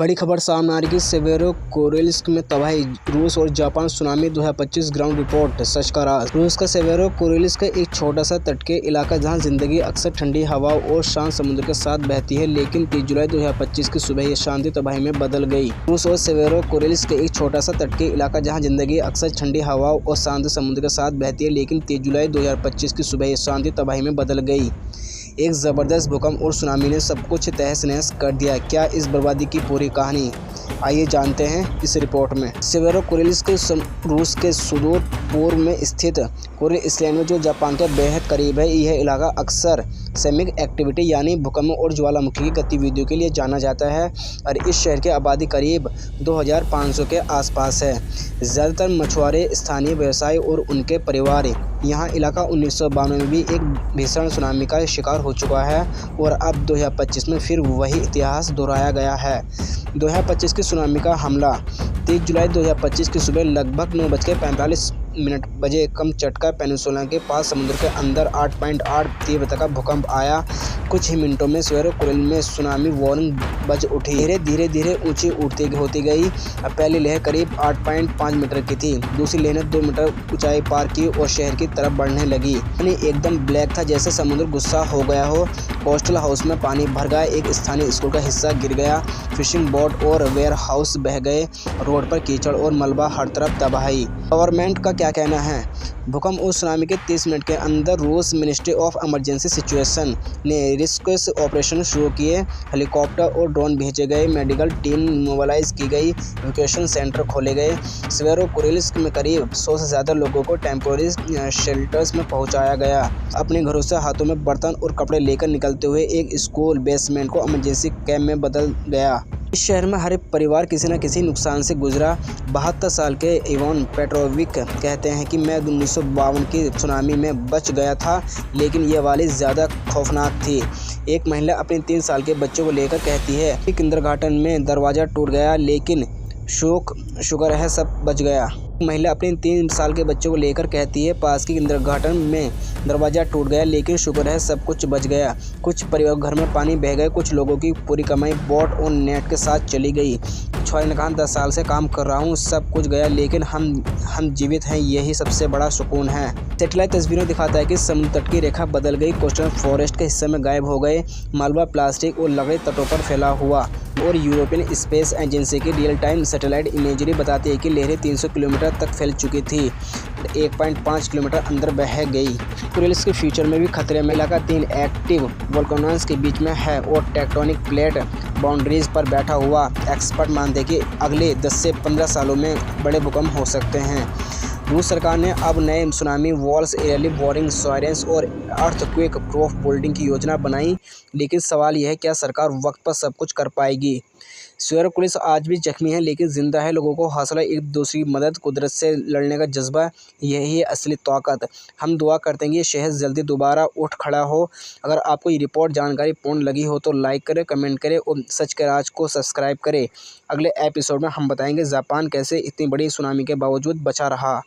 बड़ी खबर सामने आ रही है। सेवेरो कुरिल्स्क में तबाही, रूस और जापान सुनामी 2025 ग्राउंड रिपोर्ट। सच का राज। रूस का सेवेरो कुरिल्स्क एक छोटा सा तट के इलाका जहां जिंदगी अक्सर ठंडी हवाओं और शांत समुद्र के साथ बहती है, लेकिन 30 जुलाई 2025 की सुबह ये शांति तबाही में बदल गई। रूस और सेवेरो कुरिल्स्क एक छोटा सा तट के इलाका जहाँ जिंदगी अक्सर ठंडी हवाओं और शांत समुद्र के साथ बहती है, लेकिन 30 जुलाई 2025 की सुबह ये शांति तबाही में बदल गई। एक ज़बरदस्त भूकंप और सुनामी ने सब कुछ तहस-नहस कर दिया। क्या इस बर्बादी की पूरी कहानी? आइए जानते हैं इस रिपोर्ट में। सेवेरो कुरिल्स्क रूस के सुदूर पूर्व में स्थित कुरिल आइलैंड में, जो जापान के बेहद करीब है। यह इलाका अक्सर सेस्मिक एक्टिविटी यानी भूकंप और ज्वालामुखी की गतिविधियों के लिए जाना जाता है और इस शहर की आबादी करीब 2500 के आसपास है। ज़्यादातर मछुआरे, स्थानीय व्यवसाय और उनके परिवार। यहाँ इलाका 1992 में भी एक भीषण सुनामी का शिकार हो चुका है और अब 2025 में फिर वही इतिहास दोहराया गया है। 2025 की सुनामी का हमला। 30 जुलाई 2025 की सुबह लगभग 9:45 बजे कमचटका पेनिनसुला के पास समुद्र के अंदर 8.8 तीव्रता का भूकंप आया। कुछ ही मिनटों में सेवेरो कुरिल्स्क में सुनामी वार्निंग बज उठी। धीरे ऊंची होती गई। पहली लहर करीब 8.5 मीटर की थी, दूसरी लहर ने 2 मीटर ऊंचाई पार की और शहर की तरफ बढ़ने लगी। पानी एकदम ब्लैक था, जैसे समुद्र गुस्सा हो गया हो। कोस्टल हाउस में पानी भर गया, एक स्थानीय स्कूल का हिस्सा गिर गया, फिशिंग बोट और वेयर हाउस बह गए, रोड पर कीचड़ और मलबा, हर तरफ तबाही। गवर्नमेंट का क्या कहना है? भूकंप और सुनामी के 30 मिनट के अंदर रूस मिनिस्ट्री ऑफ इमरजेंसी सिचुएशन ने रेस्क्यू ऑपरेशन शुरू किए। हेलीकॉप्टर और ड्रोन भेजे गए, मेडिकल टीम मोबिलाइज की गई, इवैक्यूएशन सेंटर खोले गए। सेवेरो कुरिल्स्क में करीब 100 से ज़्यादा लोगों को टेम्पोररी शेल्टर्स में पहुंचाया गया। अपने घरों से हाथों में बर्तन और कपड़े लेकर निकलते हुए एक स्कूल बेसमेंट को इमरजेंसी कैंप में बदल गया। इस शहर में हर एक परिवार किसी न किसी नुकसान से गुजरा। 72 साल के इवान पेट्रोविक कहते हैं कि मैं 1952 की सुनामी में बच गया था, लेकिन ये वाली ज़्यादा खौफनाक थी। एक महिला अपने 3 साल के बच्चों को लेकर कहती है कि किंडरगार्टन में दरवाज़ा टूट गया, लेकिन शुक्र है सब बच गया। महिला अपने 3 साल के बच्चों को लेकर कहती है, पास की किंडरगार्टन में दरवाज़ा टूट गया, लेकिन शुक्र है सब कुछ बच गया। कुछ परिवार घर में पानी बह गए, कुछ लोगों की पूरी कमाई बोट और नेट के साथ चली गई। छुआई ने कहा, 10 साल से काम कर रहा हूँ, सब कुछ गया, लेकिन हम जीवित हैं, यही सबसे बड़ा सुकून है। सैटेलाइट तस्वीरें दिखाता है कि समुद्र तट की रेखा बदल गई, कोस्टल फॉरेस्ट के हिस्से में गायब हो गए, मलबा, प्लास्टिक और लकड़ी तटों पर फैला हुआ। और यूरोपियन स्पेस एजेंसी की रियल टाइम सैटेलाइट इमेजरी बताती है कि लहरें 300 किलोमीटर तक फैल चुकी थी, 1.5 किलोमीटर अंदर बह गई। कुरिल्स्क के फ्यूचर में भी खतरे में। इलाका 3 एक्टिव वोल्केनोज के बीच में है और टेक्टोनिक प्लेट बाउंड्रीज पर बैठा हुआ। एक्सपर्ट मानते हैं कि अगले 10 से 15 सालों में बड़े भूकंप हो सकते हैं। रूस सरकार ने अब नए tsunami walls, early warning sirens और अर्थक्वेक प्रूफ बिल्डिंग की योजना बनाई, लेकिन सवाल यह है, क्या सरकार वक्त पर सब कुछ कर पाएगी? सेवेरो कुरिल्स्क आज भी जख्मी है, लेकिन जिंदा है। लोगों को हौसला, एक दूसरी मदद, कुदरत से लड़ने का जज्बा, यही है असली ताकत। हम दुआ करते हैं कि ये शहर जल्दी दोबारा उठ खड़ा हो। अगर आपको ये रिपोर्ट जानकारी पूर्ण लगी हो तो लाइक करें, कमेंट करें और सच के राज को सब्सक्राइब करें। अगले एपिसोड में हम बताएंगे जापान कैसे इतनी बड़ी सुनामी के बावजूद बचा रहा।